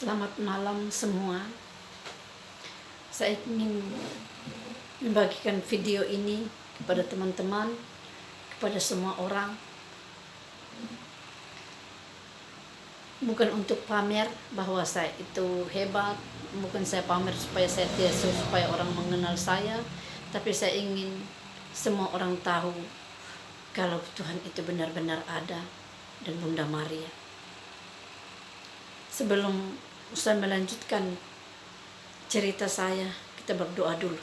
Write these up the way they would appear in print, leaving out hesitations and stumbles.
Selamat malam semua. Saya ingin membagikan video ini kepada teman-teman, kepada semua orang. Bukan untuk pamer bahwa saya itu hebat, bukan saya pamer supaya orang mengenal saya, tapi saya ingin semua orang tahu kalau Tuhan itu benar-benar ada dan Bunda Maria. Sebelum saya melanjutkan cerita saya, kita berdoa dulu.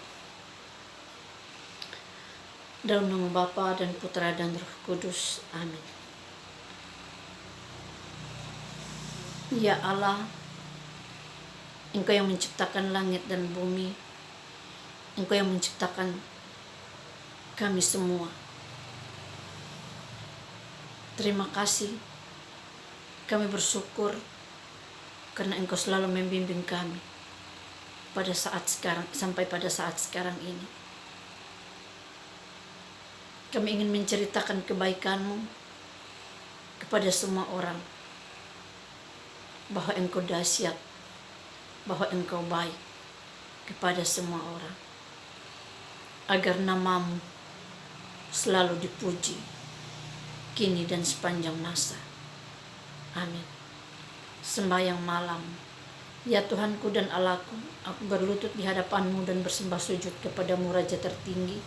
Dalam nama Bapa dan Putra dan Roh Kudus. Amin. Ya Allah, Engkau yang menciptakan langit dan bumi, Engkau yang menciptakan kami semua. Terima kasih, kami bersyukur karena Engkau selalu membimbing kami pada saat sekarang, sampai pada saat sekarang ini. Kami ingin menceritakan kebaikan-Mu kepada semua orang, bahwa Engkau dahsyat, bahwa Engkau baik kepada semua orang, agar nama-Mu selalu dipuji kini dan sepanjang masa. Amin. Sembahyang malam. Ya Tuhanku dan Allahku, aku berlutut di hadapan-Mu dan bersembah sujud kepadamu Raja tertinggi.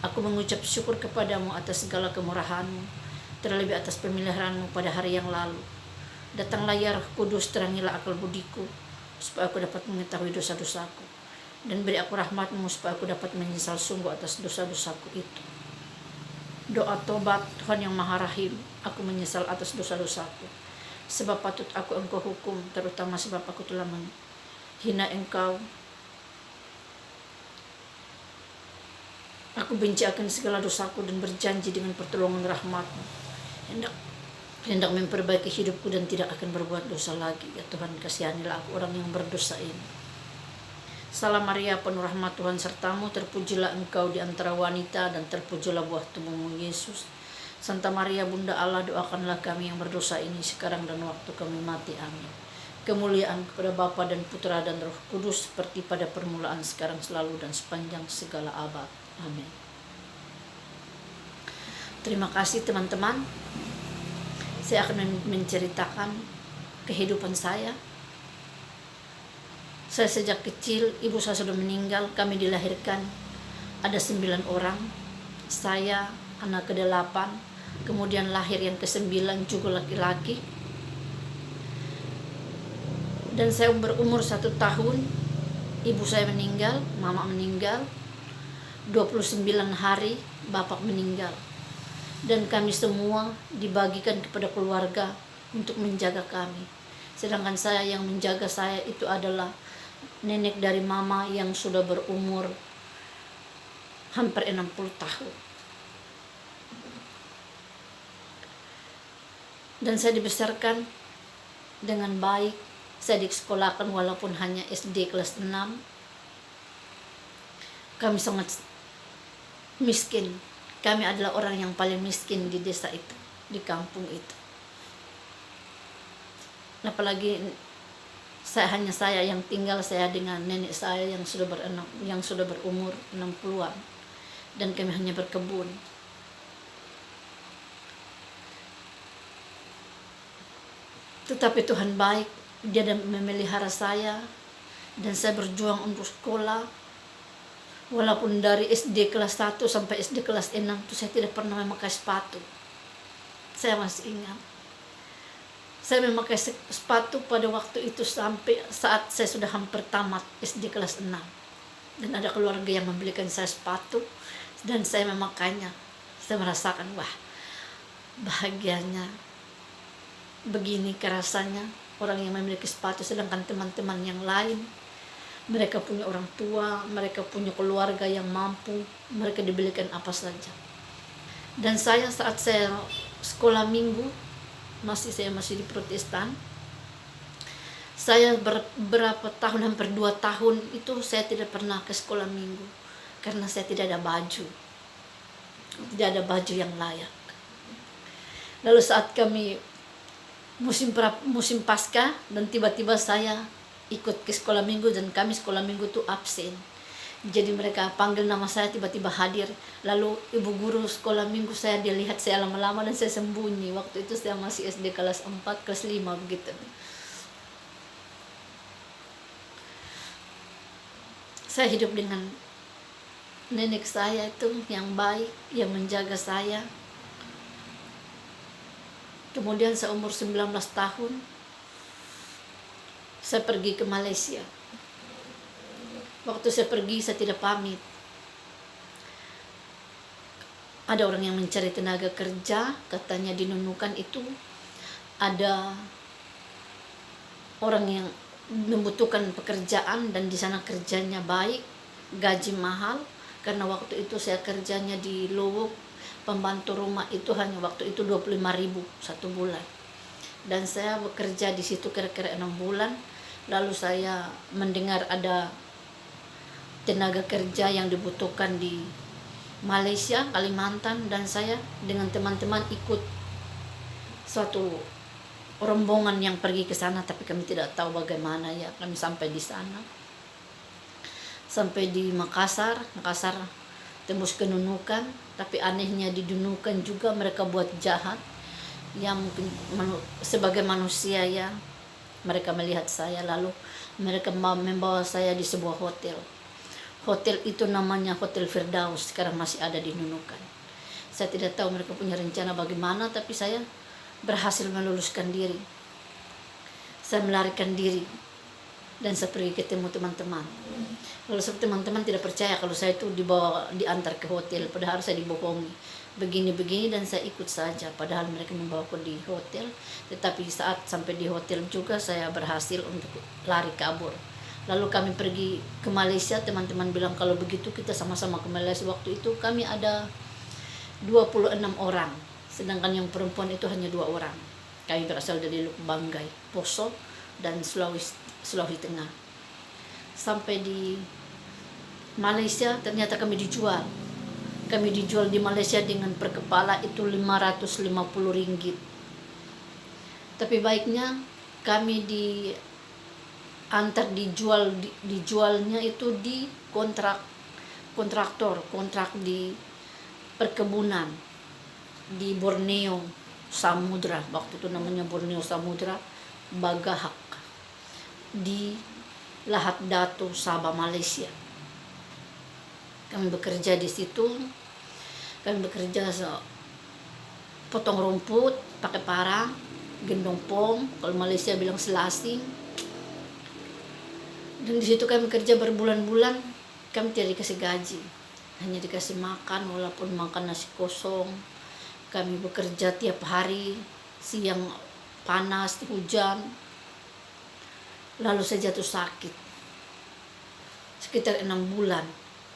Aku mengucap syukur kepadamu atas segala kemurahan-Mu, terlebih atas pemeliharaan-Mu pada hari yang lalu. Datanglah ya Roh Kudus, terangilah akal budiku, supaya aku dapat mengetahui dosa-dosaku, dan beri aku rahmat-Mu supaya aku dapat menyesal sungguh atas dosa-dosaku itu. Doa tobat Tuhan yang Maha Rahim, aku menyesal atas dosa-dosaku, sebab patut aku Engkau hukum, terutama sebab aku telah menghina Engkau. Aku benci akan segala dosaku dan berjanji dengan pertolongan rahmat-Mu hendak memperbaiki hidupku dan tidak akan berbuat dosa lagi. Ya Tuhan, kasihanilah aku orang yang berdosa ini. Salam Maria, penuh rahmat Tuhan sertamu, terpujilah Engkau di antara wanita dan terpujilah buah tubuhmu Yesus. Santa Maria Bunda Allah, doakanlah kami yang berdosa ini sekarang dan waktu kami mati. Amin. Kemuliaan kepada Bapa dan Putra dan Roh Kudus, seperti pada permulaan, sekarang, selalu, dan sepanjang segala abad. Amin. Terima kasih teman-teman. Saya akan menceritakan kehidupan saya. Saya sejak kecil, ibu saya sudah meninggal, kami dilahirkan ada 9 orang. Saya anak ke-8, kemudian lahir yang ke-9 juga laki-laki. Dan saya berumur 1 tahun, ibu saya meninggal, mama meninggal. 29 hari bapak meninggal. Dan kami semua dibagikan kepada keluarga untuk menjaga kami. Sedangkan saya yang menjaga saya itu adalah nenek dari mama yang sudah berumur hampir 60 tahun. Dan saya dibesarkan dengan baik. Saya disekolahkan walaupun hanya SD kelas 6. Kami sangat miskin. Kami adalah orang yang paling miskin di desa itu, di kampung itu. Apalagi hanya saya yang tinggal, saya dengan nenek saya yang sudah berumur 60-an, dan kami hanya berkebun. Tetapi Tuhan baik, Dia memelihara saya, dan saya berjuang untuk sekolah. Walaupun dari SD kelas 1 sampai SD kelas 6 itu saya tidak pernah memakai sepatu. Saya masih ingat. Saya memakai sepatu pada waktu itu sampai saat saya sudah hampir tamat SD kelas 6. Dan ada keluarga yang membelikan saya sepatu dan saya memakainya. Saya merasakan, wah, bahagianya. Begini kerasanya orang yang memiliki sepatu, sedangkan teman-teman yang lain, mereka punya orang tua, mereka punya keluarga yang mampu, mereka dibelikan apa saja. Dan saya saat saya sekolah minggu, saya masih di Protestan, saya berapa tahun, hampir 2 tahun itu saya tidak pernah ke sekolah minggu, karena saya tidak ada baju yang layak. Lalu saat kami musim pasca, dan tiba-tiba saya ikut ke sekolah minggu dan kami sekolah minggu tuh absen. Jadi mereka panggil nama saya, tiba-tiba hadir. Lalu ibu guru sekolah minggu saya, dia lihat saya lama-lama dan saya sembunyi. Waktu itu saya masih SD kelas 4, kelas 5 begitu. Saya hidup dengan nenek saya itu yang baik, yang menjaga saya. Kemudian saya umur 19 tahun, saya pergi ke Malaysia. Waktu saya pergi, saya tidak pamit. Ada orang yang mencari tenaga kerja, katanya di Nunukan itu ada orang yang membutuhkan pekerjaan dan di sana kerjanya baik, gaji mahal. Karena waktu itu saya kerjanya di Luwuk, pembantu rumah itu hanya waktu itu 25.000 satu bulan. Dan saya bekerja di situ kira-kira 6 bulan. Lalu saya mendengar ada tenaga kerja yang dibutuhkan di Malaysia, Kalimantan, dan saya dengan teman-teman ikut suatu rombongan yang pergi ke sana, tapi kami tidak tahu bagaimana ya. Kami sampai di sana, sampai di Makassar tembus ke Nunukan, tapi anehnya di Nunukan juga mereka buat jahat. Ya mungkin sebagai manusia ya, mereka melihat saya, lalu mereka membawa saya di sebuah hotel. Hotel itu namanya Hotel Firdaus, sekarang masih ada di Nunukan. Saya tidak tahu mereka punya rencana bagaimana, tapi saya berhasil meluluskan diri. Saya melarikan diri dan saya pergi ketemu teman-teman. Lalu teman-teman tidak percaya kalau saya itu diantar ke hotel, padahal saya dibohongi. Begini-begini dan saya ikut saja, padahal mereka membawaku di hotel. Tetapi saat sampai di hotel juga saya berhasil untuk lari kabur. Lalu kami pergi ke Malaysia, teman-teman bilang kalau begitu kita sama-sama ke Malaysia. Waktu itu kami ada 26 orang, sedangkan yang perempuan itu hanya 2 orang. Kami berasal dari Luk Banggai, Poso, dan Sulawesi Tengah. Sampai di Malaysia ternyata kami dijual. Kami dijual di Malaysia dengan per kepala itu 550 ringgit. Tapi baiknya kami dijualnya itu di kontrak di perkebunan di Borneo Samudra, waktu itu namanya Borneo Samudra, Bagahak, di Lahad Datu, Sabah, Malaysia. Kami bekerja di situ. Kami bekerja potong rumput pakai parang, gendong pom, kalau Malaysia bilang selasing. Dan di situ kami kerja berbulan-bulan, kami tidak dikasih gaji, hanya dikasih makan, walaupun makan nasi kosong. Kami bekerja tiap hari, siang panas, hujan. Lalu saya jatuh sakit, sekitar 6 bulan.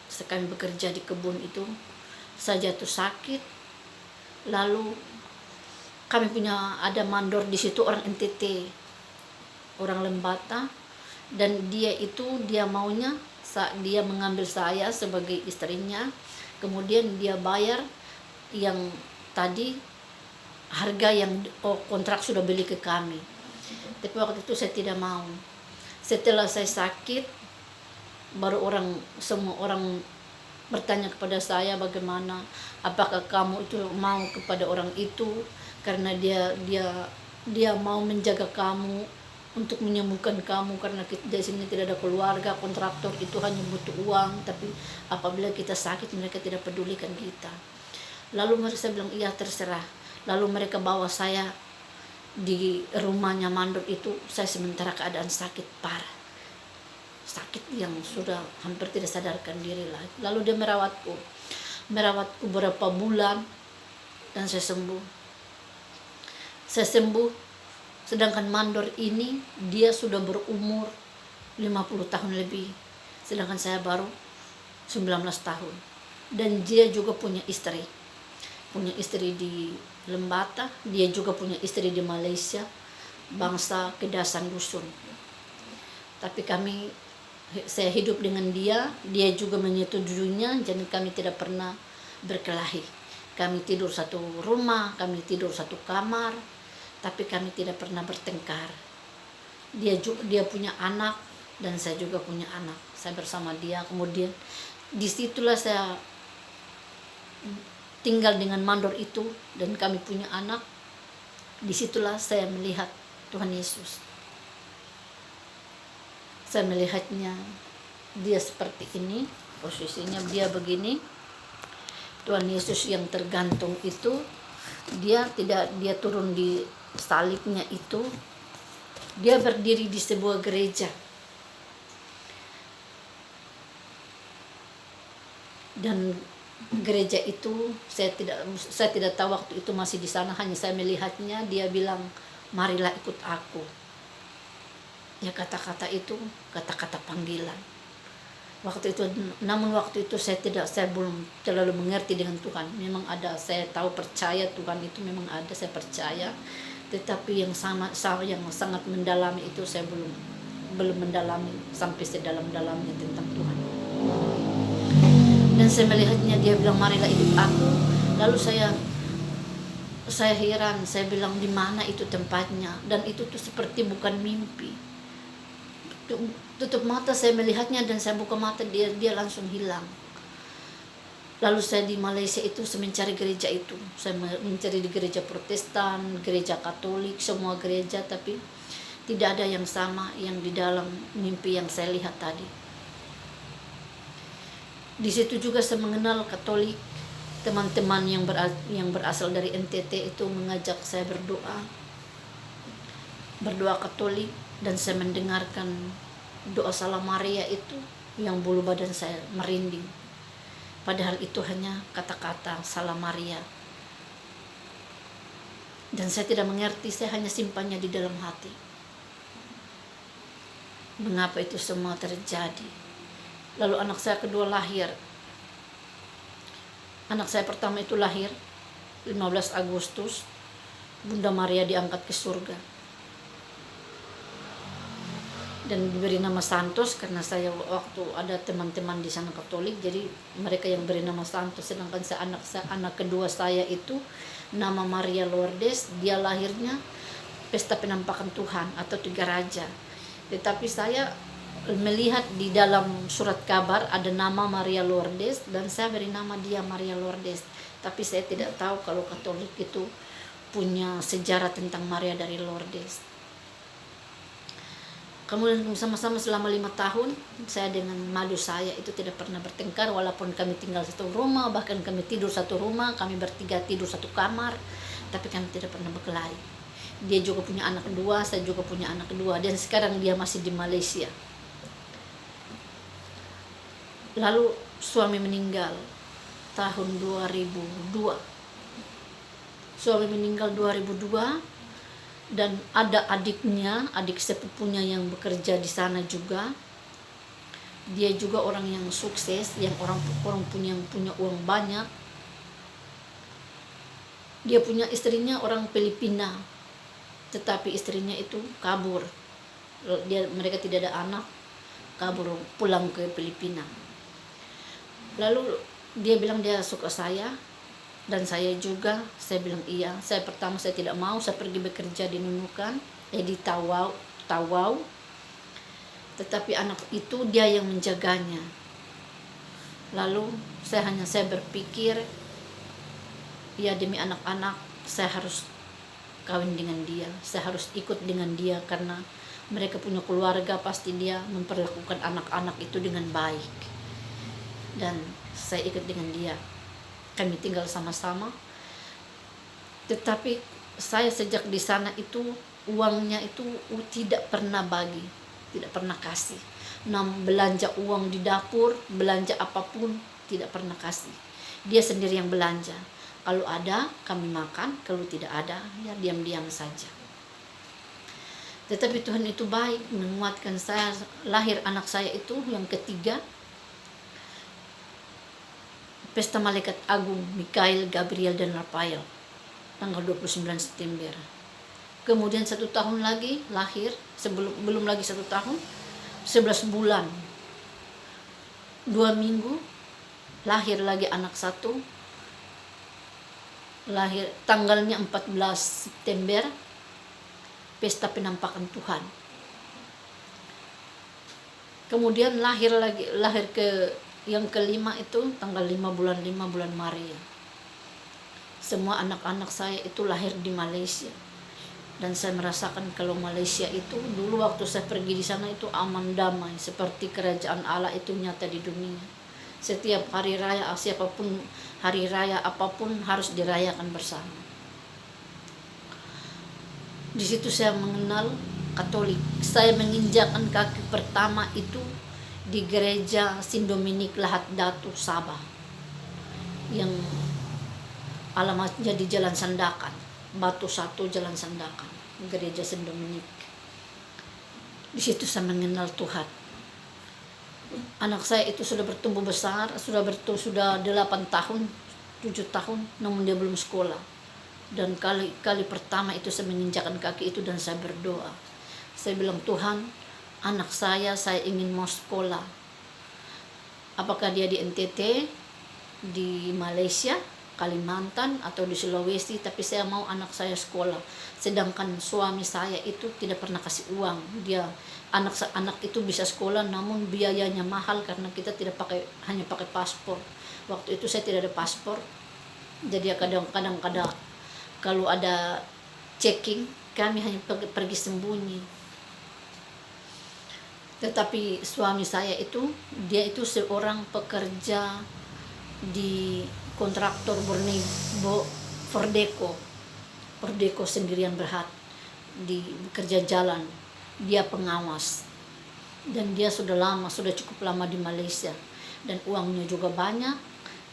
Kami bekerja di kebun itu, saya jatuh sakit. Lalu kami ada mandor di situ, orang NTT, orang Lembata. Dan dia maunya dia mengambil saya sebagai istrinya, kemudian dia bayar yang tadi harga yang kontrak sudah beli ke kami. Tapi waktu itu saya tidak mau. Setelah saya sakit, baru semua orang bertanya kepada saya, bagaimana, apakah kamu itu mau kepada orang itu, karena dia mau menjaga kamu, untuk menyembuhkan kamu, karena di sini tidak ada keluarga. Kontraktor itu hanya butuh uang, tapi apabila kita sakit mereka tidak pedulikan kita. Lalu mereka bilang iya terserah. Lalu mereka bawa saya di rumahnya mandor itu. Saya sementara keadaan sakit parah, sakit yang sudah hampir tidak sadarkan diri lagi. Lalu dia merawatku beberapa bulan dan saya sembuh. Sedangkan mandor ini dia sudah berumur 50 tahun lebih, sedangkan saya baru 19 tahun. Dan dia juga punya istri di Lembata, dia juga punya istri di Malaysia, bangsa Kedasan Dusun. Tapi saya hidup dengan dia juga menyetujuinya, jadi kami tidak pernah berkelahi. Kami tidur satu rumah, kami tidur satu kamar. tapi kami tidak pernah bertengkar. Dia punya anak dan saya juga punya anak. Saya bersama dia. Kemudian disitulah saya tinggal dengan mandor itu dan kami punya anak. Disitulah saya melihat Tuhan Yesus. Saya melihatnya dia seperti ini, posisinya dia begini. Tuhan Yesus yang tergantung itu, dia turun di salibnya itu, dia berdiri di sebuah gereja. Dan gereja itu saya tidak tahu waktu itu masih di sana, hanya saya melihatnya. Dia bilang, marilah ikut aku. Ya, kata-kata itu kata-kata panggilan. Namun waktu itu saya belum terlalu mengerti dengan Tuhan. Memang ada, saya tahu, percaya Tuhan itu memang ada, saya percaya. Tetapi yang sangat mendalami itu saya belum mendalami sampai sedalam-dalamnya tentang Tuhan. Dan saya melihatnya, dia bilang marilah ikut aku. Lalu saya heran, saya bilang di mana itu tempatnya, dan itu tuh seperti bukan mimpi. Tutup mata saya melihatnya dan saya buka mata, dia langsung hilang. Lalu saya di Malaysia itu saya mencari gereja itu. Saya mencari di gereja Protestan, gereja Katolik, semua gereja, tapi tidak ada yang sama yang di dalam mimpi yang saya lihat tadi. Di situ juga saya mengenal Katolik. Teman-teman yang berasal dari NTT itu mengajak saya berdoa Katolik, dan saya mendengarkan doa Salam Maria itu yang bulu badan saya merinding. Padahal itu hanya kata-kata Salam Maria. Dan saya tidak mengerti, saya hanya simpannya di dalam hati. Mengapa itu semua terjadi? Lalu anak saya kedua lahir. Anak saya pertama itu lahir 15 Agustus. Bunda Maria diangkat ke surga. Dan diberi nama Santos karena saya waktu ada teman-teman di sana Katolik, jadi mereka yang beri nama Santos. Sedangkan anak kedua saya itu nama Maria Lourdes, dia lahirnya Pesta Penampakan Tuhan atau Tiga Raja. Tetapi saya melihat di dalam surat kabar ada nama Maria Lourdes dan saya beri nama dia Maria Lourdes. Tapi saya tidak tahu kalau Katolik itu punya sejarah tentang Maria dari Lourdes. Kemudian sama-sama selama 5 tahun saya dengan madu saya itu tidak pernah bertengkar, walaupun kami tinggal satu rumah, bahkan kami tidur satu rumah, kami bertiga tidur satu kamar, tapi kami tidak pernah berkelahi. Dia juga punya anak kedua, saya juga punya anak kedua, dan sekarang dia masih di Malaysia. Lalu suami meninggal tahun 2002. Suami meninggal 2002. Dan ada adik sepupunya yang bekerja di sana juga. Dia juga orang yang sukses, yang orang punya uang banyak. Dia punya istrinya orang Filipina, tetapi istrinya itu kabur. Mereka tidak ada anak, kabur pulang ke Filipina. Lalu dia bilang dia suka saya. Dan saya juga, saya bilang iya. Saya tidak mau, saya pergi bekerja di Nunukan, di Tawau. Tetapi anak itu dia yang menjaganya. Lalu saya berpikir, ya demi anak-anak, saya harus kawin dengan dia. Saya harus ikut dengan dia karena mereka punya keluarga, pasti dia memperlakukan anak-anak itu dengan baik. Dan saya ikut dengan dia. Kami tinggal sama-sama. Tetapi saya sejak di sana itu uangnya itu tidak pernah bagi, tidak pernah kasih. Belanja uang di dapur, belanja apapun tidak pernah kasih. Dia sendiri yang belanja. Kalau ada kami makan, kalau tidak ada ya diam-diam saja. Tetapi Tuhan itu baik, menguatkan saya. Lahir anak saya itu yang ketiga, Pesta Malaikat Agung Mikael, Gabriel, dan Rafael, tanggal 29 September. Kemudian 1 tahun lagi lahir, belum lagi 1 tahun, 11 bulan 2 minggu lahir lagi anak satu. Lahir tanggalnya 14 September pesta penampakan Tuhan. Kemudian lahir ke yang kelima itu tanggal 5 bulan Maria. Semua anak-anak saya itu lahir di Malaysia. Dan saya merasakan kalau Malaysia itu dulu waktu saya pergi di sana itu aman damai, seperti kerajaan Allah itu nyata di dunia. Setiap hari raya, siapapun hari raya apapun harus dirayakan bersama. Di situ saya mengenal Katolik. Saya menginjakkan kaki pertama itu di gereja Saint Dominic Lahat Datu Sabah, yang alamatnya di Jalan Sandakan, Batu 1 Jalan Sandakan, gereja Saint Dominic. Di situ saya mengenal Tuhan. Anak saya itu sudah bertumbuh besar, sudah 8 tahun, 7 tahun, namun dia belum sekolah. Dan kali pertama itu saya menginjakkan kaki itu dan saya berdoa. Saya bilang, Tuhan, anak saya ingin mau sekolah. Apakah dia di NTT, di Malaysia, Kalimantan, atau di Sulawesi, tapi saya mau anak saya sekolah. Sedangkan suami saya itu tidak pernah kasih uang. Dia anak itu bisa sekolah, namun biayanya mahal karena kita hanya pakai paspor. Waktu itu saya tidak ada paspor, jadi kadang-kadang kalau ada checking kami hanya pergi sembunyi. Tetapi suami saya itu, dia itu seorang pekerja di kontraktor Fordeco Sendirian Berhad, di bekerja jalan. Dia pengawas dan dia sudah cukup lama di Malaysia dan uangnya juga banyak,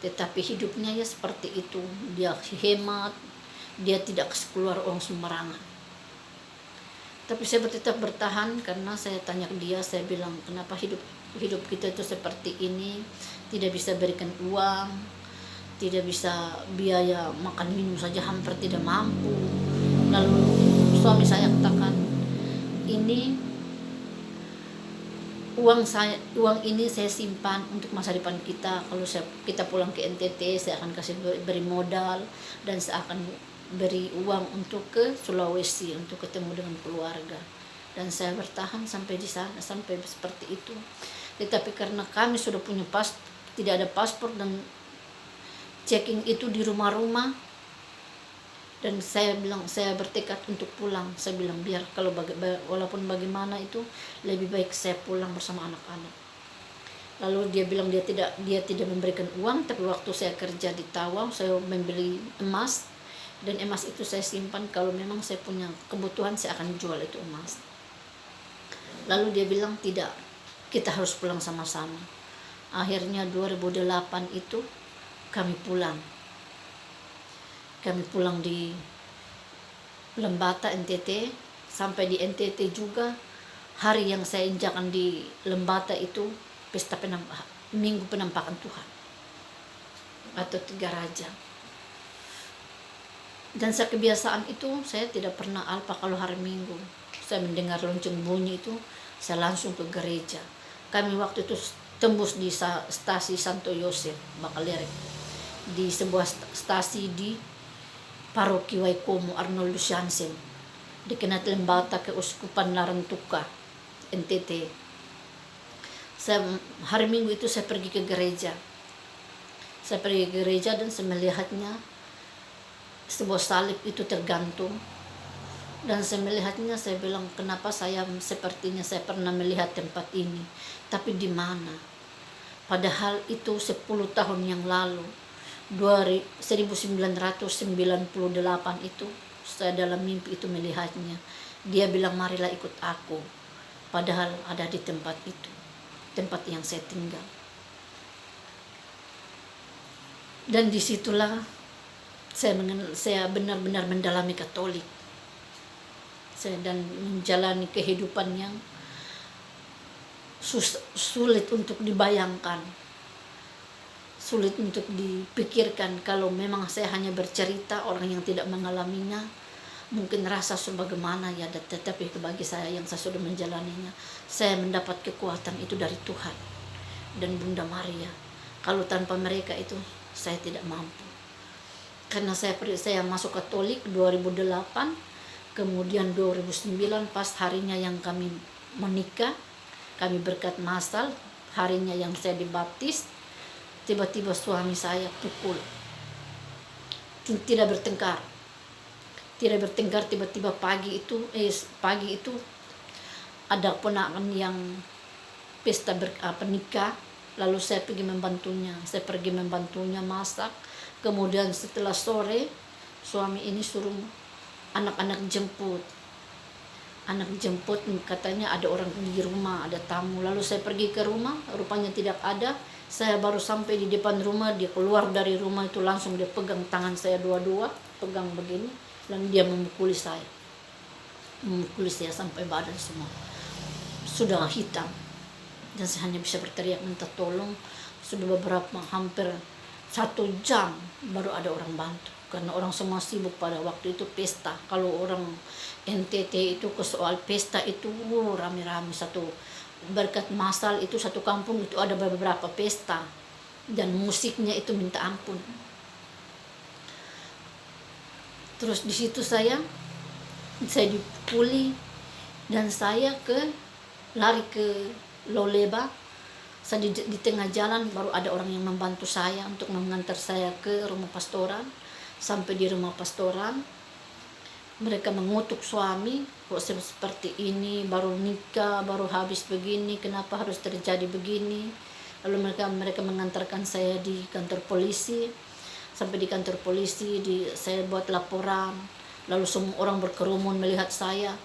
tetapi hidupnya ya seperti itu. Dia hemat, dia tidak keluar uang sembarangan. Tapi saya tetap bertahan karena saya tanya ke dia, saya bilang, kenapa hidup kita itu seperti ini, tidak bisa berikan uang, tidak bisa biaya makan minum saja hampir tidak mampu. Lalu suami saya katakan, ini uang ini saya simpan untuk masa depan kita. Kalau kita pulang ke NTT, saya akan beri modal dan saya akan beri uang untuk ke Sulawesi untuk ketemu dengan keluarga. Dan saya bertahan sampai di sana, sampai seperti itu. Tetapi karena kami sudah punya tidak ada paspor dan checking itu di rumah-rumah, dan saya bilang, saya bertekad untuk pulang. Saya bilang, biar walaupun bagaimana itu lebih baik saya pulang bersama anak-anak. Lalu dia bilang dia tidak memberikan uang, tapi waktu saya kerja di Tawau, saya membeli emas, dan emas itu saya simpan, kalau memang saya punya kebutuhan saya akan jual itu emas. Lalu dia bilang, tidak, kita harus pulang sama-sama. Akhirnya 2008 itu kami pulang di Lembata NTT. Sampai di NTT juga, hari yang saya injakan di Lembata itu pesta Minggu Penampakan Tuhan atau 3 Raja. Dan saya kebiasaan itu, saya tidak pernah alpa kalau hari Minggu. Saya mendengar lonceng bunyi itu, saya langsung ke gereja. Kami waktu itu tembus di stasi Santo Yosef, Bakalerek, di sebuah stasi di Paroki Waikomo Arnold Luciansen, dikenal Lembata Keuskupan Larantuka, NTT. Hari Minggu itu saya pergi ke gereja. Saya pergi ke gereja dan saya melihatnya, sebuah salib itu tergantung. Dan saya melihatnya, saya bilang, kenapa sepertinya saya pernah melihat tempat ini, tapi di mana? Padahal itu 10 tahun yang lalu, 1998 itu, saya dalam mimpi itu melihatnya. Dia bilang, marilah ikut aku. Padahal ada di tempat itu, tempat yang saya tinggal. Dan disitulah saya benar-benar mendalami Katolik. Dan menjalani kehidupan yang sulit untuk dibayangkan, sulit untuk dipikirkan. Kalau memang saya hanya bercerita, orang yang tidak mengalaminya mungkin rasa sebagaimana ya, tetapi bagi saya yang saya sudah menjalaninya, saya mendapat kekuatan itu dari Tuhan dan Bunda Maria. Kalau tanpa mereka itu saya tidak mampu. Karena saya masuk Katolik 2008, Kemudian 2009 pas harinya yang kami menikah, kami berkat masal, harinya yang saya dibaptis, tiba-tiba suami saya pukul. Tidak bertengkar. Tiba-tiba pagi itu ada ponakan yang pesta nikah, lalu saya pergi membantunya masak. Kemudian setelah sore suami ini suruh anak-anak jemput, katanya ada orang di rumah, ada tamu. Lalu saya pergi ke rumah, rupanya tidak ada. Saya baru sampai di depan rumah, dia keluar dari rumah itu langsung dia pegang tangan saya dua-dua, pegang begini, dan dia memukuli saya sampai badan semua sudah hitam, dan saya hanya bisa berteriak minta tolong. Sudah hampir 1 jam baru ada orang bantu, karena orang semua sibuk pada waktu itu pesta. Kalau orang NTT itu ke soal pesta itu rame-rame, satu berkat masal itu satu kampung itu ada beberapa pesta, dan musiknya itu minta ampun. Terus di situ saya dipukuli, dan saya lari ke Loleba. Saya di tengah jalan baru ada orang yang membantu saya untuk mengantar saya ke rumah pastoran. Sampai di rumah pastoran, mereka mengutuk suami, kok seperti ini, baru nikah, baru habis begini, kenapa harus terjadi begini. Lalu mereka mengantarkan saya di kantor polisi. Sampai di kantor polisi saya buat laporan. Lalu semua orang berkerumun melihat saya.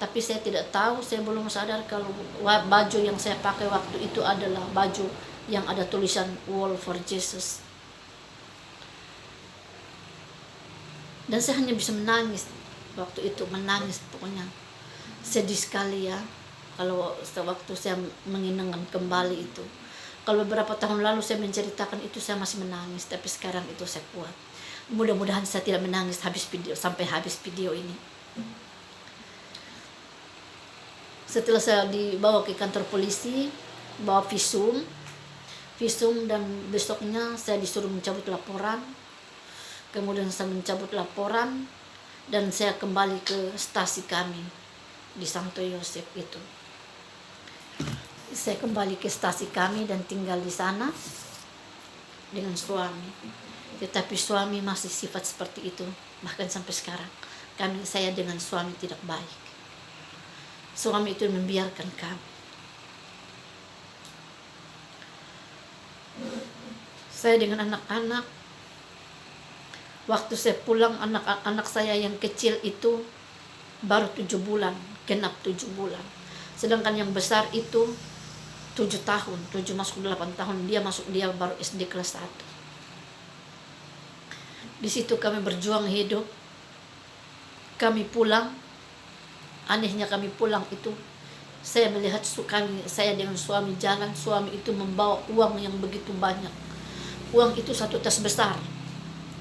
Tapi saya tidak tahu, saya belum sadar kalau baju yang saya pakai waktu itu adalah baju yang ada tulisan Wall for Jesus. Dan saya hanya bisa menangis waktu itu, menangis pokoknya. Sedih sekali ya, kalau waktu saya mengingat kembali itu. Kalau beberapa tahun lalu saya menceritakan itu, saya masih menangis, tapi sekarang itu saya kuat. Mudah-mudahan saya tidak menangis sampai habis video ini. Setelah saya dibawa ke kantor polisi, bawa visum, dan besoknya saya disuruh mencabut laporan. Kemudian saya mencabut laporan, dan saya kembali ke stasi kami di Santo Yosef itu. Saya kembali ke stasi kami dan tinggal di sana dengan suami. Tetapi suami masih sifat seperti itu, bahkan sampai sekarang. Saya dengan suami tidak baik. Suami itu membiarkan kami. Saya dengan anak-anak, waktu saya pulang, anak saya yang kecil itu baru 7 bulan, genap 7 bulan. Sedangkan yang besar itu 7 tahun, 7 masuk 8 tahun, dia baru SD kelas 1. Di situ kami berjuang hidup. Kami pulang, anehnya kami pulang itu, saya melihat saya dengan suami jalan, suami itu membawa uang yang begitu banyak. Uang itu 1 tas besar,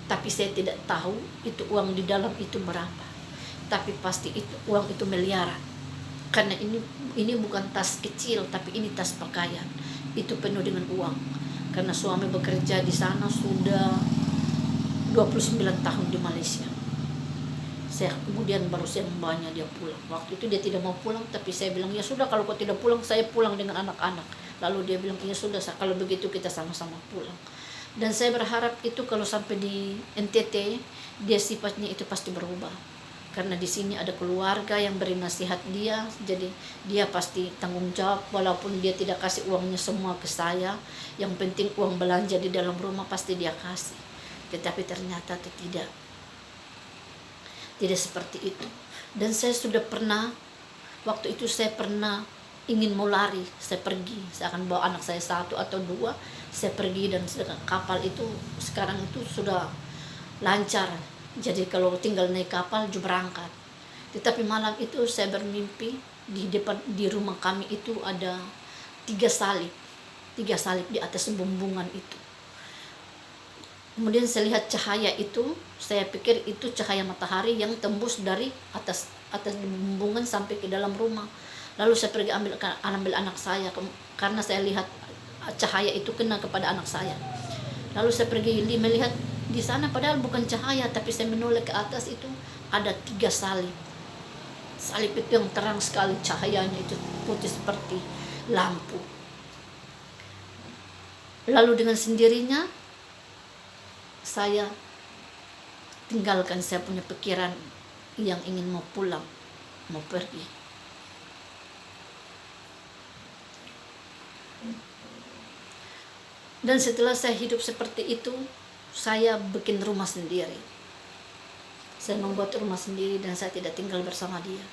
tapi saya tidak tahu itu uang di dalam itu berapa. Tapi pasti itu uang itu miliaran, karena ini bukan tas kecil, tapi ini tas pakaian. Itu penuh dengan uang, karena suami bekerja di sana sudah 29 tahun di Malaysia. Kemudian baru saya membawanya dia pulang. Waktu itu dia tidak mau pulang, tapi saya bilang, ya sudah, kalau kau tidak pulang, saya pulang dengan anak-anak. Lalu dia bilang, ya sudah, kalau begitu kita sama-sama pulang. Dan saya berharap itu kalau sampai di NTT, dia sifatnya itu pasti berubah. Karena di sini ada keluarga yang beri nasihat dia, jadi dia pasti tanggung jawab, walaupun dia tidak kasih uangnya semua ke saya. Yang penting uang belanja di dalam rumah pasti dia kasih. Tetapi ternyata itu tidak seperti itu. Dan saya sudah pernah, waktu itu saya pernah ingin mau lari, saya pergi, saya akan bawa anak saya 1 atau 2, saya pergi, dan kapal itu sekarang itu sudah lancar, jadi kalau tinggal naik kapal berangkat. Tetapi malam itu saya bermimpi di rumah kami itu ada 3 salib di atas bumbungan itu. Kemudian saya lihat cahaya itu, saya pikir itu cahaya matahari yang tembus dari atas bumbungan sampai ke dalam rumah. Lalu saya pergi ambil anak saya, karena saya lihat cahaya itu kena kepada anak saya. Lalu saya pergi melihat di sana, padahal bukan cahaya, tapi saya menoleh ke atas itu ada 3 salib. Salib itu yang terang sekali, cahayanya itu putih seperti lampu. Lalu dengan sendirinya saya tinggalkan saya punya pikiran yang ingin mau pulang, mau pergi. Dan setelah saya hidup seperti itu, saya bikin rumah sendiri. Saya membuat rumah sendiri dan saya tidak tinggal bersama dia.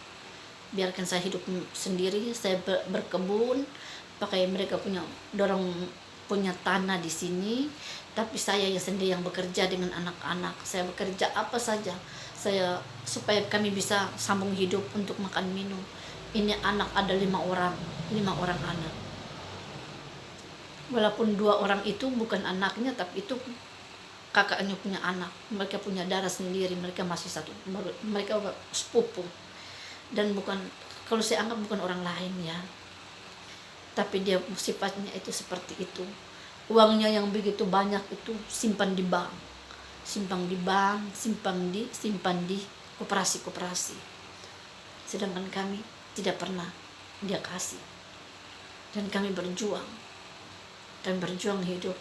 Biarkan saya hidup sendiri, saya berkebun, pakai mereka dorong punya tanah di sini, tapi saya yang sendiri yang bekerja dengan anak-anak. Saya bekerja apa saja, supaya kami bisa sambung hidup untuk makan minum. Ini anak ada 5 orang anak. Walaupun 2 orang itu bukan anaknya, tapi itu kakaknya punya anak, mereka punya darah sendiri, mereka masih satu, mereka sepupu, dan kalau saya anggap bukan orang lain ya, tapi dia sifatnya itu seperti itu. Uangnya yang begitu banyak itu simpan di bank, simpan di koperasi, sedangkan kami tidak pernah dia kasih, dan kami berjuang hidup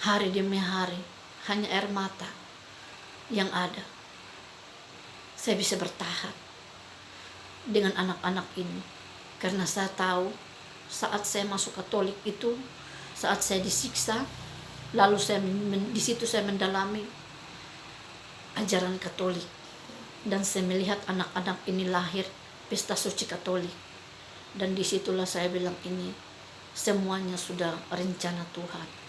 hari demi hari, hanya air mata yang ada. Saya bisa bertahan dengan anak-anak ini karena saya tahu saat saya masuk Katolik itu, saat saya disiksa, lalu di situ saya mendalami ajaran Katolik, dan saya melihat anak-anak ini lahir pesta suci Katolik, dan disitulah saya bilang ini semuanya sudah rencana Tuhan.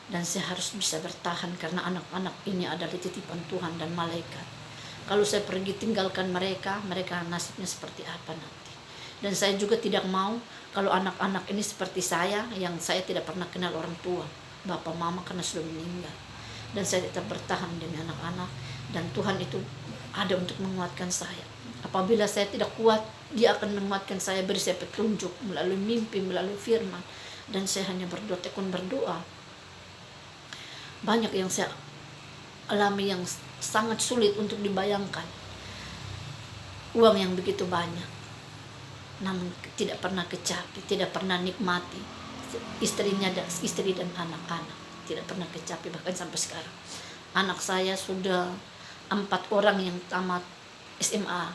Dan saya harus bisa bertahan karena anak-anak ini adalah titipan Tuhan dan malaikat. Kalau saya pergi tinggalkan mereka nasibnya seperti apa nanti. Dan saya juga tidak mau kalau anak-anak ini seperti saya, yang saya tidak pernah kenal orang tua, bapak mama, karena sudah meninggal. Dan saya tetap bertahan demi anak-anak, dan Tuhan itu ada untuk menguatkan saya. Apabila saya tidak kuat, Dia akan menguatkan saya, beri saya petunjuk melalui mimpi, melalui firman. Dan saya hanya tekun berdoa. Banyak yang saya alami yang sangat sulit untuk dibayangkan. Uang yang begitu banyak, namun tidak pernah kecapi, tidak pernah nikmati istri dan anak-anak, tidak pernah kecapi bahkan sampai sekarang. Anak saya sudah 4 orang yang tamat SMA.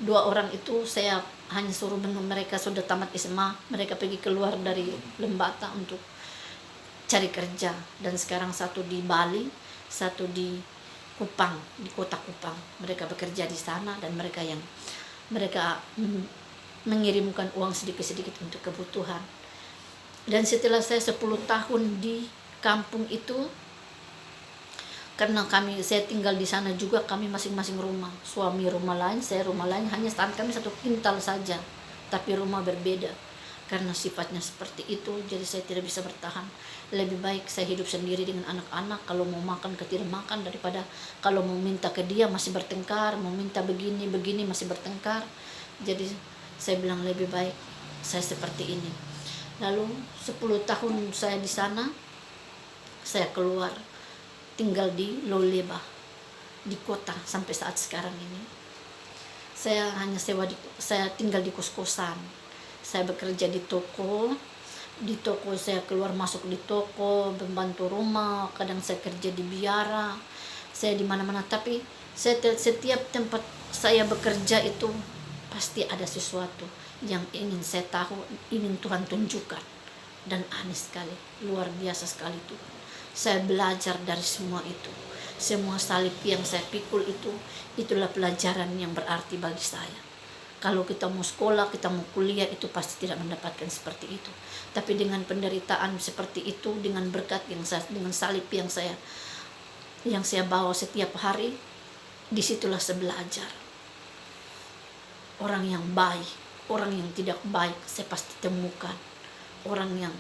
2 orang itu saya hanya suruh mereka sudah tamat SMA, mereka pergi keluar dari Lembata untuk cari kerja, dan sekarang satu di Bali, satu di Kupang, di kota Kupang. Mereka bekerja di sana, dan mereka mengirimkan uang sedikit-sedikit untuk kebutuhan. Dan setelah saya 10 tahun di kampung itu, karena saya tinggal di sana juga, kami masing-masing rumah, suami rumah lain, saya rumah lain, hanya kami 1 kintal saja, tapi rumah berbeda. Karena sifatnya seperti itu, jadi saya tidak bisa bertahan. Lebih baik saya hidup sendiri dengan anak-anak. Kalau mau makan tidak makan, daripada kalau mau minta ke dia masih bertengkar, mau minta begini masih bertengkar. Jadi saya bilang lebih baik saya seperti ini. Lalu 10 tahun saya di sana, saya keluar tinggal di Loleba, di kota sampai saat sekarang ini. Saya hanya saya tinggal di kos-kosan. Saya bekerja di toko saya keluar masuk di toko, membantu rumah, kadang saya kerja di biara, saya di mana-mana. Tapi setiap tempat saya bekerja itu pasti ada sesuatu yang ingin saya tahu, ingin Tuhan tunjukkan, dan aneh sekali, luar biasa sekali Tuhan. Saya belajar dari semua itu, semua salib yang saya pikul itulah pelajaran yang berarti bagi saya. Kalau kita mau sekolah, kita mau kuliah, itu pasti tidak mendapatkan seperti itu. Tapi dengan penderitaan seperti itu, dengan berkat dengan salib yang saya bawa setiap hari, disitulah saya belajar. Orang yang baik, orang yang tidak baik, saya pasti temukan. Orang yang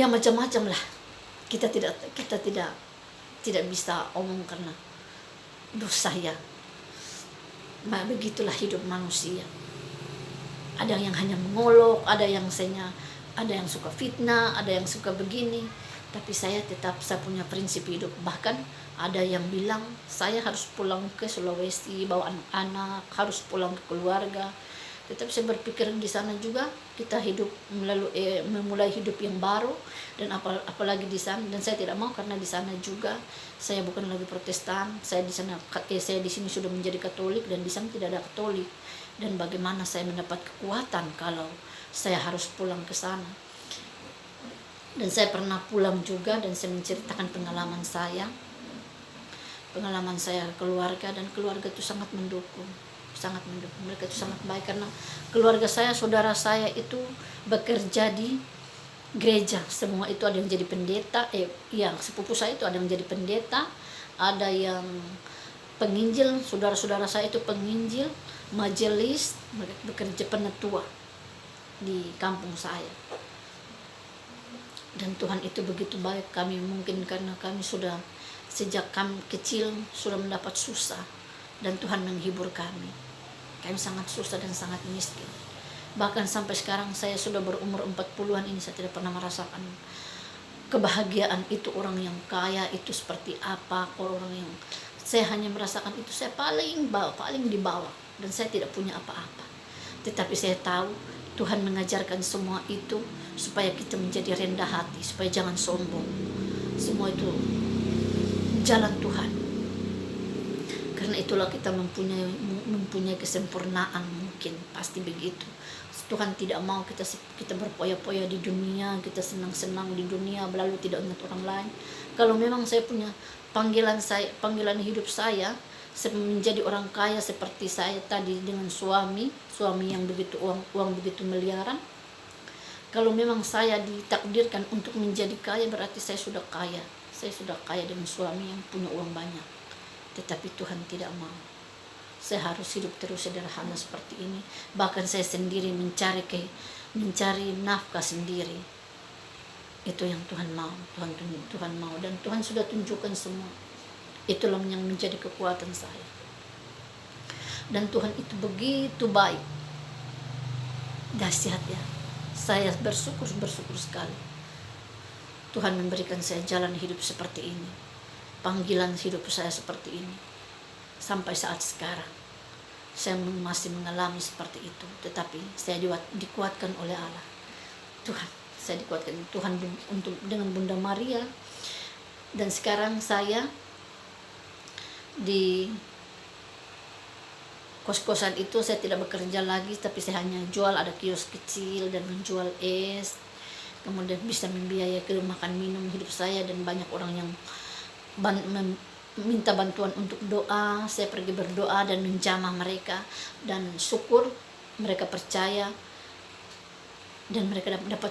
macam-macam lah. Kita tidak bisa omong karena dosa ya. Begitulah hidup manusia. Ada yang hanya mengolok, ada yang suka fitnah, ada yang suka begini. Tapi saya punya prinsip hidup. Bahkan ada yang bilang saya harus pulang ke Sulawesi, bawa anak-anak, harus pulang ke keluarga. Tetapi saya berpikir di sana juga kita hidup memulai hidup yang baru, dan apalagi di sana. Dan saya tidak mau, karena di sana juga saya bukan lagi Protestan. Saya di sana saya di sini sudah menjadi Katolik, dan di sana tidak ada Katolik. Dan bagaimana saya mendapat kekuatan kalau saya harus pulang ke sana? Dan saya pernah pulang juga, dan saya menceritakan pengalaman saya keluarga, dan keluarga itu sangat mendukung. Mereka itu sangat baik, karena keluarga saya, saudara saya itu bekerja di gereja. Semua itu ada yang jadi pendeta, sepupu saya itu ada yang jadi pendeta, ada yang penginjil, saudara-saudara saya itu penginjil, majelis, mereka bekerja penetua di kampung saya. Dan Tuhan itu begitu baik. Kami mungkin karena kami sudah sejak kami kecil sudah mendapat susah, dan Tuhan menghibur kami. Kami sangat susah dan sangat miskin. Bahkan sampai sekarang saya sudah berumur 40-an ini, saya tidak pernah merasakan kebahagiaan itu, orang yang kaya itu seperti apa. Orang yang saya hanya merasakan itu, saya paling di bawah, dan saya tidak punya apa-apa. Tetapi saya tahu Tuhan mengajarkan semua itu supaya kita menjadi rendah hati, supaya jangan sombong. Semua itu jalan Tuhan. Karena itulah kita mempunyai kesempurnaan, mungkin pasti begitu. Tuhan tidak mau kita berpoya-poya di dunia, kita senang-senang di dunia lalu tidak ingat orang lain. Kalau memang saya punya panggilan hidup saya menjadi orang kaya seperti saya tadi dengan suami yang begitu uang begitu miliaran. Kalau memang saya ditakdirkan untuk menjadi kaya, berarti saya sudah kaya. Saya sudah kaya dengan suami yang punya uang banyak. Tetapi Tuhan tidak mau. Saya harus hidup terus sederhana seperti ini. Bahkan saya sendiri mencari nafkah sendiri. Itu yang Tuhan mau. Tuhan mau, dan Tuhan sudah tunjukkan semua. Itulah yang menjadi kekuatan saya. Dan Tuhan itu begitu baik, dahsyat ya. Saya bersyukur sekali. Tuhan memberikan saya jalan hidup seperti ini, panggilan hidup saya seperti ini. Sampai saat sekarang saya masih mengalami seperti itu, tetapi saya dikuatkan oleh Allah. Saya dikuatkan Tuhan dengan Bunda Maria. Dan sekarang saya di kos-kosan itu saya tidak bekerja lagi, tapi saya hanya jual, ada kios kecil dan menjual es. Kemudian bisa membiayai makan minum hidup saya, dan banyak orang yang minta bantuan untuk doa. Saya pergi berdoa dan menjamah mereka, dan syukur mereka percaya, dan mereka dapat